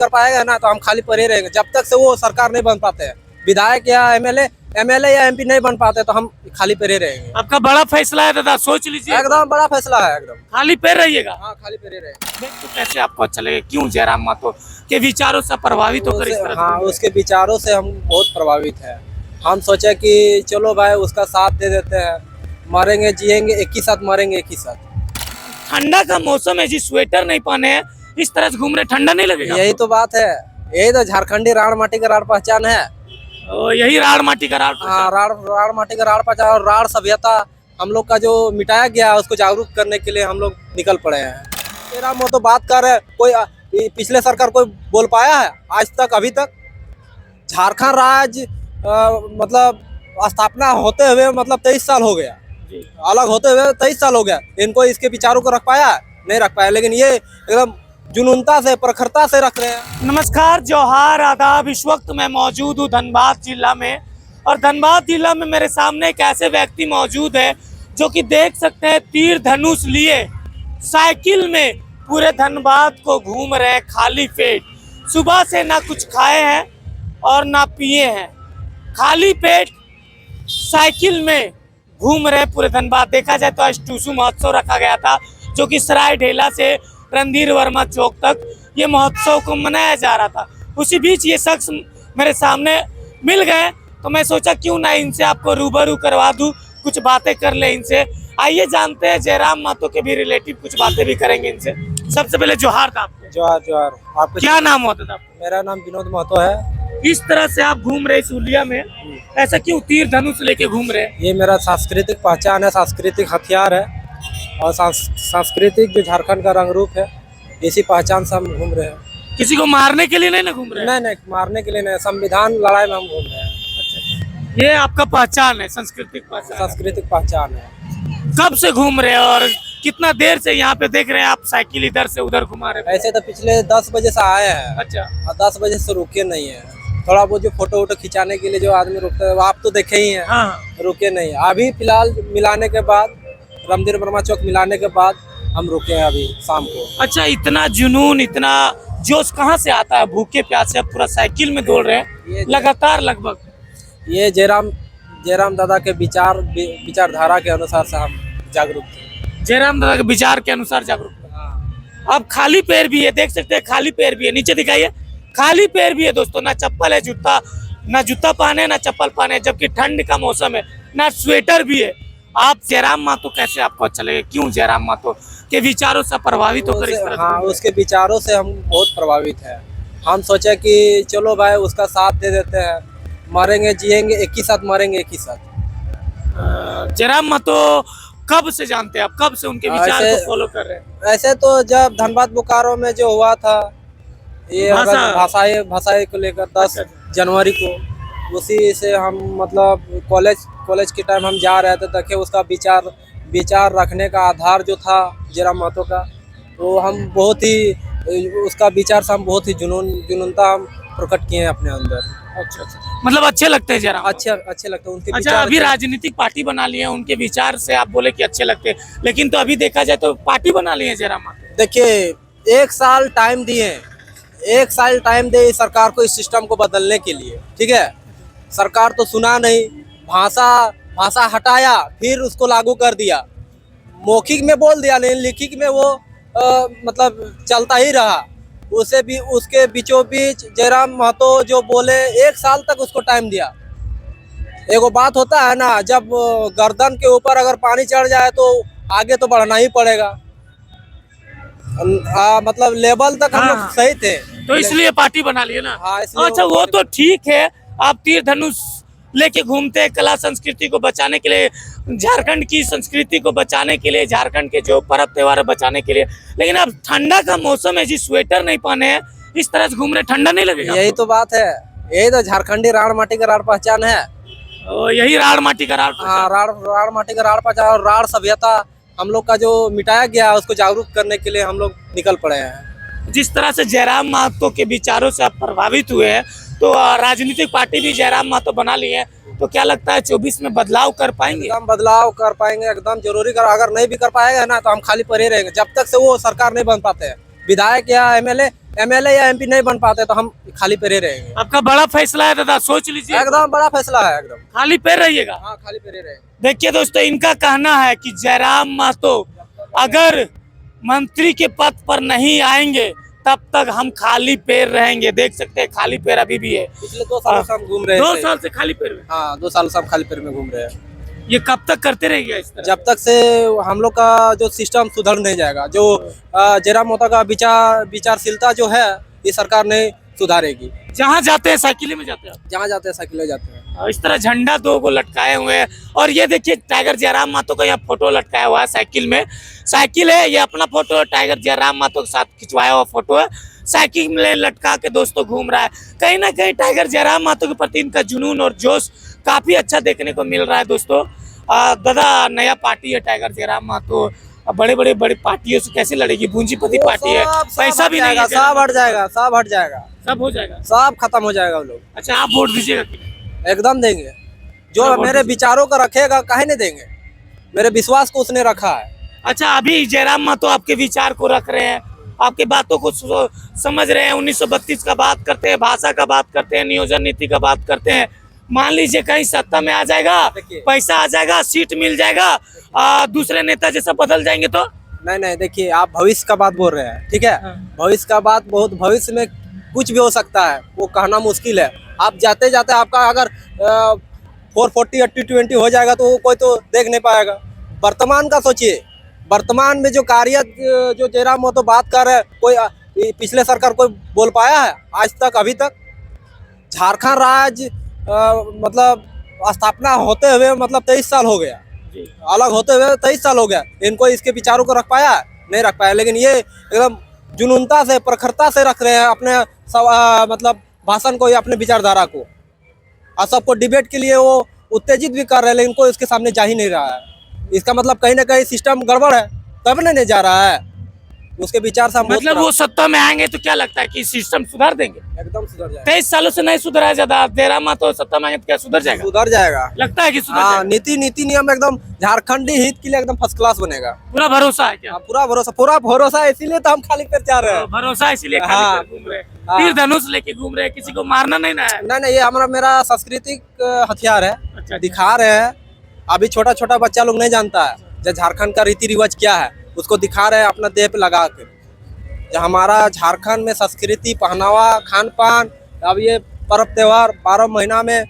कर पाएगा ना तो हम खाली पड़े रहेंगे। जब तक से वो सरकार नहीं बन पाते हैं, विधायक या एमएलए या एमपी नहीं बन पाते तो हम खाली पड़े रहेंगे। आपका बड़ा फैसला है दादा, सोच लीजिए। एकदम बड़ा फैसला है, एकदम खाली पैर रहिएगा। हाँ, खाली पड़े रहेंगे। तो कैसे आपको अच्छा लगे, क्यों जयराम महतो के विचारों से प्रभावित होकर इस तरह हाँ, उसके विचारों से हम बहुत प्रभावित हैं। हम सोचे कि चलो भाई उसका साथ दे देते हैं, मरेंगे जिएंगे एक ही साथ, मरेंगे एक ही साथ। ठंडा का मौसम है जी, स्वेटर नहीं पहने हैं, इस तरह से घूम रहे, ठंडा नहीं लगेगा? यही तो बात है, यही तो झारखंडी राड़ माटी का राड़ पहचान है। यही राड़ माटी का राड़ हाँ, राड़ माटी का राड़ पहचान और राड़ सभ्यता हम लोग का जो मिटाया गया है उसको जागरूक करने के लिए हम लोग निकल पड़े हैं। तेरा वो तो बात कर रहे हैं, कोई पिछले सरकार कोई बोल पाया है आज तक? अभी तक झारखंड राज्य मतलब स्थापना होते हुए मतलब 23 साल हो गया, अलग होते हुए 23 साल हो गया। इनको इसके विचारों को रख पाया? नहीं रख पाया। लेकिन ये एकदम जुनूनता से, प्रखरता से रख रहे हैं। नमस्कार, जोहार, आदाब। इस वक्त मैं मौजूद हूँ धनबाद जिला में, और धनबाद जिला में मेरे सामने एक ऐसे व्यक्ति मौजूद है जो कि देख सकते हैं तीर धनुष लिए साइकिल में पूरे धनबाद को घूम रहे हैं खाली पेट। सुबह से ना कुछ खाए हैं और ना पिए हैं, खाली पेट साइकिल में घूम रहे पूरे धनबाद। देखा जाए तो आज टूसू महोत्सव रखा गया था, जो कि सराय ढेला से रणधीर वर्मा चौक तक ये महोत्सव को मनाया जा रहा था। उसी बीच ये शख्स मेरे सामने मिल गए, तो मैं सोचा क्यों ना इनसे आपको रूबरू करवा दूं, कुछ बातें कर ले इनसे। आइए जानते हैं जयराम महतो के भी रिलेटिव कुछ बातें भी करेंगे इनसे। सबसे पहले जोहार था आपको। जोहार जोहार। आपका क्या नाम होता था आपका? मेरा नाम विनोद महतो है। इस तरह से आप घूम रहे इस हुलिया में, ऐसा क्यों तीर धनुष लेके घूम रहे? ये मेरा सांस्कृतिक पहचान है, सांस्कृतिक हथियार है और सांस्कृतिक जो झारखंड का रंग रूप है, इसी पहचान से हम घूम रहे हैं। किसी को मारने के लिए नहीं ना घूम रहे? नहीं, मारने के लिए नहीं, संविधान लड़ाई में हम घूम रहे हैं। ये आपका पहचान है, सांस्कृतिक पहचान? सांस्कृतिक पहचान है। कब से घूम रहे हैं और कितना देर से यहाँ पे देख रहे हैं आप साइकिल इधर से उधर घुमा रहे हैं? ऐसे तो पिछले 10 बजे से आए हैं। अच्छा। और 10 बजे से रुके नहीं है। थोड़ा वो जो फोटो वोटो खिंचाने के लिए जो आदमी रुकते हैं, आप तो देखे ही हैं। हाँ। रुके नहीं। अभी फिलहाल मिलाने के बाद, रणधीर वर्मा चौक मिलाने के बाद हम रुके हैं अभी शाम को। अच्छा, इतना जुनून, इतना जोश कहाँ से आता है? भूखे प्यासे आप पूरा साइकिल में दौड़ रहे हैं लगातार लगभग। ये जयराम दादा के विचारधारा के अनुसार से हम जागरूक थे। जयराम दादा के विचार के अनुसार जागरूक थे। हाँ। अब खाली पैर भी है, देख सकते हैं, खाली पैर भी है। नीचे दिखाइए, खाली पैर भी है दोस्तों। ना चप्पल है, ना जूता पहने, ना चप्पल पहने, जबकि ठंड का मौसम है, ना स्वेटर भी है। आप जयराम महतो कैसे आपको अच्छा लगे, क्यों जयराम महतो के विचारों से प्रभावित होकर इस तरह? हाँ, उसके विचारों से हम बहुत प्रभावित हैं। हम सोचे कि चलो भाई उसका साथ दे देते हैं, मरेंगे जिएंगे एक ही साथ, मरेंगे एक ही साथ। जयराम महतो कब से जानते हैं आप, कब से उनके विचार को फॉलो कर रहे हैं? ऐसे तो जब धनबाद बोकारो में जो हुआ था, ये भाषाई को लेकर 10 जनवरी को, उसी से हम मतलब कॉलेज के टाइम हम जा रहे थे, देखे उसका विचार रखने का आधार जो था जयराम महतो का, तो हम बहुत ही उसका विचार से हम बहुत ही जुनूनता हम प्रकट किए हैं अपने अंदर। अच्छा, मतलब अच्छे लगते हैं जयराम? अच्छे लगते हैं उनके अच्छा, विचार। अभी राजनीतिक पार्टी बना लिए हैं, उनके विचार से आप बोले कि अच्छे लगते हैं, लेकिन तो अभी देखा जाए तो पार्टी बना लिए हैं जयराम महतो। देखिए, 1 साल टाइम दिए, 1 साल टाइम दे सरकार को इस सिस्टम को बदलने के लिए, ठीक है? सरकार तो सुना नहीं, भाषा हटाया, फिर उसको लागू कर दिया। मौखिक में बोल दिया, लेकिन लिखित में वो मतलब चलता ही रहा। उसे भी उसके बीचों बीच जयराम महतो जो बोले, 1 साल तक उसको टाइम दिया। एगो बात होता है ना, जब गर्दन के ऊपर अगर पानी चढ़ जाए तो आगे तो बढ़ना ही पड़ेगा। मतलब लेवल तक हम लोग सही थे, तो इसलिए पार्टी बना लिए ना। हाँ, अच्छा, वो तो ठीक है, आप तीर धनुष लेके घूमते हैं कला संस्कृति को बचाने के लिए, झारखंड की संस्कृति को बचाने के लिए, झारखंड के जो पर्व त्योहार बचाने के लिए, लेकिन अब ठंडा का मौसम है जी, स्वेटर नहीं पहने हैं, इस तरह से घूम रहे, ठंडा नहीं लगेगा? यही तो बात है, यही तो झारखंडी राड़ माटी का राड़ पहचान है। यही राड़ माटी का राड़? हाँ, राड़ माटी का राड़ पहचान और राड़ सभ्यता हम लोग का जो मिटाया गया है उसको जागरूक करने के लिए हम लोग निकल पड़े हैं। जिस तरह से जयराम महतो के विचारों से आप प्रभावित हुए हैं, तो राजनीतिक पार्टी भी जयराम महतो बना ली है, तो क्या लगता है 24 में बदलाव कर पाएंगे? एकदम बदलाव कर पाएंगे, एकदम जरूरी अगर नहीं भी कर पाएगा ना तो हम खाली पड़े रहेंगे। जब तक से वो सरकार नहीं बन पाते हैं, विधायक या एमएलए या एमपी नहीं बन पाते तो हम खाली पैरे रहेंगे। आपका बड़ा फैसला है दादा, सोच लीजिए। एकदम बड़ा फैसला है एकदम। खाली पैर रहिएगा। हाँ, खाली पैरे रहेंगे। देखिए दोस्तों, इनका कहना है कि जयराम महतो अगर मंत्री के पद पर नहीं आएंगे तब तक हम खाली पैर रहेंगे। देख सकते हैं खाली पैर अभी भी है। पिछले 2 सालों से हम घूम रहे 2 थे। साल से खाली पैर में। हाँ, 2 साल से हम खाली पैर में घूम रहे हैं। ये कब तक करते रहेंगे इस तरह? जब तक से हम लोग का जो सिस्टम सुधर नहीं जाएगा, जो जयराम महतो का विचारशीलता जो है, ये सरकार नहीं सुधारेगी। जहाँ जाते हैं साइकिल में जाते हैं। जहाँ जाते हैं साइकिल ले जाते हैं। और इस तरह झंडा 2 को लटकाए हुए हैं। और ये देखिए टाइगर जयराम महतो का यहाँ फोटो लटकाया हुआ है साइकिल में। साइकिल है, ये अपना फोटो है, टाइगर जयराम महतो के साथ खिंचवाया हुआ फोटो है। साइकिल में लटका के दोस्तों घूम रहा है। कहीं ना कहीं टाइगर जयराम महतो के प्रति इनका जुनून और जोश काफी अच्छा देखने को मिल रहा है दोस्तों। दादा, नया पार्टी है टाइगर जयराम महतो, बड़े पार्टियों से कैसे लड़ेगी? पूंजीपति पार्टी है, पैसा भी नहीं है। सब हट जाएगा, सब हट जाएगा, सब हो जाएगा, सब खत्म हो जाएगा वो लोग। अच्छा, आप वोट दीजिएगा? एकदम देंगे। जो मेरे विचारों को रखेगा, काहे नहीं देंगे? मेरे विश्वास को उसने रखा है। अच्छा, अभी जयराम महतो आपके विचार को रख रहे हैं, आपके बातों को समझ रहे हैं। 1932 का बात करते हैं, भाषा का बात करते हैं, नियोजन नीति का बात करते हैं। मान लीजिए कहीं सत्ता में आ जाएगा, पैसा आ जाएगा, सीट मिल जाएगा, दूसरे नेता जैसा बदल जाएंगे तो? नहीं, देखिए, आप भविष्य का बात बोल रहे हैं, ठीक है। भविष्य का बात, बहुत भविष्य में कुछ भी हो सकता है, वो कहना मुश्किल है। आप जाते जाते आपका अगर 440 या T20 हो जाएगा तो कोई तो देख नहीं पाएगा। वर्तमान का सोचिए, वर्तमान में जो कार्य जो जयराम महतो बात कर रहे हैं, कोई पिछले सरकार कोई बोल पाया है आज तक? अभी तक झारखंड राज्य मतलब स्थापना होते हुए मतलब 23 साल हो गया, अलग होते हुए 23 साल हो गया। इनको इसके विचारों को रख पाया? नहीं रख पाया। लेकिन ये एकदम जुनूनता से, प्रखरता से रख रहे हैं अपने मतलब भाषण को या अपने विचारधारा को, और सबको डिबेट के लिए वो उत्तेजित भी कर रहे हैं, लेकिन कोई उसके सामने जा ही नहीं रहा है। इसका मतलब कहीं ना कहीं सिस्टम गड़बड़ है, तब नहीं जा रहा है। उसके विचार से मतलब वो सत्ता में आएंगे तो क्या लगता है कि सिस्टम सुधार देंगे? एकदम सुधर जाएगा। 23 सालों से नहीं सुधरा है ज्यादा, जयराम महतो सत्ता में आएंगे तो क्या सुधर जाएगा? सुधर जाएगा, लगता है कि सुधर हाँ। जाएगा? नीति नियम एकदम झारखंडी हित के लिए एकदम फर्स्ट क्लास बनेगा। पूरा भरोसा है क्या? पूरा भरोसा है, इसीलिए तो हम खाली पैर जा रहे हैं। भरोसा इसीलिए खाली हाँ। पैर घूम रहे हैं, तीर धनुष लेके घूम रहे हैं, किसी को मारना नहीं ना है? नहीं, ये मेरा सांस्कृतिक हथियार है। अच्छा। दिखा रहे हैं। अभी छोटा बच्चा लोग नहीं जानता है जो झारखंड का रीति रिवाज क्या है, उसको दिखा रहे हैं अपना देह पे लगा के। जो हमारा झारखंड में संस्कृति, पहनावा, खान पान, अब ये पर्व त्योहार 12 महीना में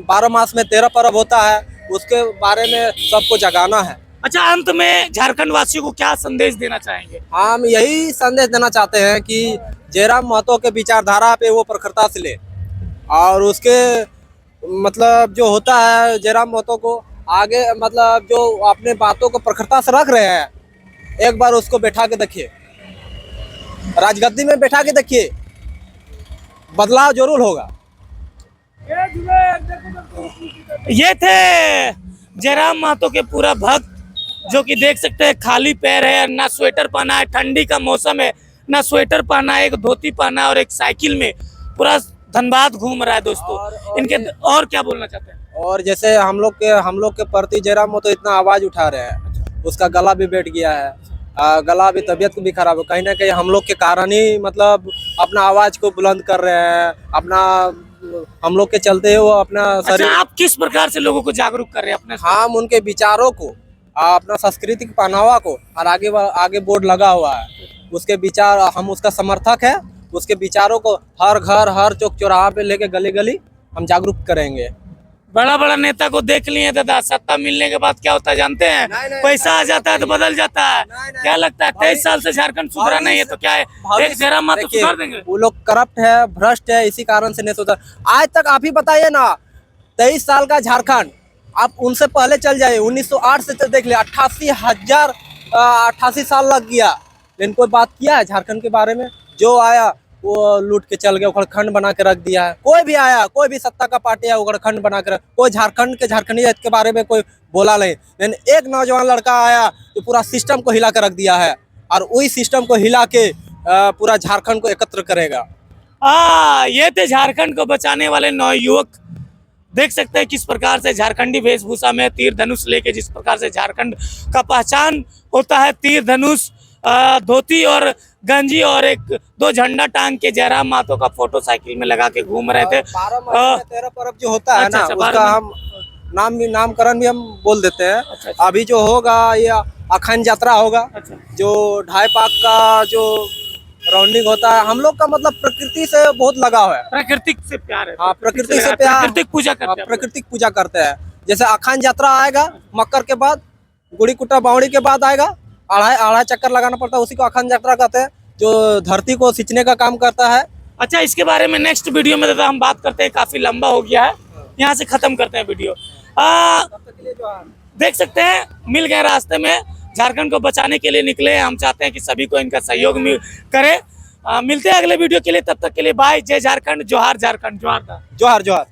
12 मास में 13 पर्व होता है, उसके बारे में सबको जगाना है। अच्छा, अंत में झारखंड वासियों को क्या संदेश देना चाहेंगे? हम यही संदेश देना चाहते हैं कि जयराम महतो के विचारधारा पे वो प्रखरता से ले, और उसके मतलब जो होता है जयराम महतो को आगे, मतलब जो अपने बातों को प्रखरता से रख रहे हैं, एक बार उसको बैठा के देखिए, राजगद्दी में बैठा के देखिए, बदलाव जरूर होगा। ये थे जयराम महतो के पूरा भक्त, जो कि देख सकते हैं खाली पैर है, ना स्वेटर पहना है, ठंडी का मौसम है, ना स्वेटर पहना है, एक धोती पहना है और एक साइकिल में पूरा धनबाद घूम रहा है दोस्तों। इनके और क्या बोलना चाहते हैं? और जैसे हम लोग के प्रति जयराम महतो इतना आवाज उठा रहे हैं, उसका गला भी बैठ गया है, गला भी, तबीयत भी खराब है। कहीं ना कहीं हम लोग के कारण ही मतलब अपना आवाज को बुलंद कर रहे हैं, अपना हम लोग के चलते वो अपना अच्छा, आप किस प्रकार से लोगों को जागरूक कर रहे हैं अपने? हम उनके विचारों को, अपना सांस्कृतिक पहनावा को, और आगे बोर्ड लगा हुआ है, उसके विचार, हम उसका समर्थक है। उसके विचारों को हर घर, हर चौक चौराहा पे लेके गली गली हम जागरूक करेंगे। बड़ा नेता को देख लिए दादा, सत्ता मिलने के बाद क्या होता है जानते हैं? पैसा आ जाता है तो बदल जाता है। क्या लगता है 23 साल से झारखंड सुधरा नहीं है तो क्या है, एक जयराम महतो सुधार देंगे? वो लोग करप्ट है, भ्रष्ट है, इसी कारण से नहीं सुधर। आज तक आप ही बताइए ना, 23 साल का झारखंड, आप उनसे पहले चल जाइए, 1908 से देख ले, 88 साल लग गया, लेकिन कोई बात किया है झारखंड के बारे में? जो आया वो लूट के चल गया, उखड़खंड बना के रख दिया है। कोई भी आया, कोई भी सत्ता का पार्टी है, उखड़खंड बना के कोई झारखंड के झारखंडियत के बारे में कोई बोला नहीं। लेकिन एक नौजवान लड़का आया तो पूरा सिस्टम को हिला कर रख दिया है, और वही सिस्टम को हिला के पूरा झारखंड को एकत्र करेगा। ये थे झारखंड को बचाने वाले नवयुवक। देख सकते हैं किस प्रकार से झारखंडी वेशभूषा में तीर धनुष लेके, जिस प्रकार से झारखंड का पहचान होता है तीर धनुष, धोती और गंजी और एक दो झंडा टांग के जयराम मातो का फोटो साइकिल में लगा के घूम रहे थे। 12 महीने में 13 पर्व जो होता है ना, अच्छा, उसका हम नामकरण भी हम बोल देते हैं। अच्छा। अभी जो होगा ये अखंड यात्रा होगा, अच्छा। जो ढाई पाक का जो राउंडिंग होता है। हम लोग का मतलब प्रकृति से बहुत लगाव है, प्राकृतिक से प्यार है। हाँ प्रकृति से प्यार, प्राकृतिक पूजा करते हैं। प्राकृतिक पूजा करते हैं। जैसे अखंड यात्रा आएगा मकर के बाद, गुड़ी कुटा बावड़ी के बाद आएगा, आढ़ाई चक्कर लगाना पड़ता है, उसी को अखंड यात्रा कहते हैं, जो धरती को सिंचने का काम करता है। अच्छा, इसके बारे में नेक्स्ट वीडियो में दादा हम बात करते हैं, काफी लंबा हो गया है, यहाँ से खत्म करते हैं वीडियो। देख सकते हैं मिल गए रास्ते में, झारखंड को बचाने के लिए निकले हैं। हम चाहते हैं कि सभी को इनका सहयोग करे। मिलते हैं अगले वीडियो के लिए, तब तक के लिए बाय। जय झारखंड, जोहार झारखंड, जोहार। जोहार जोहार।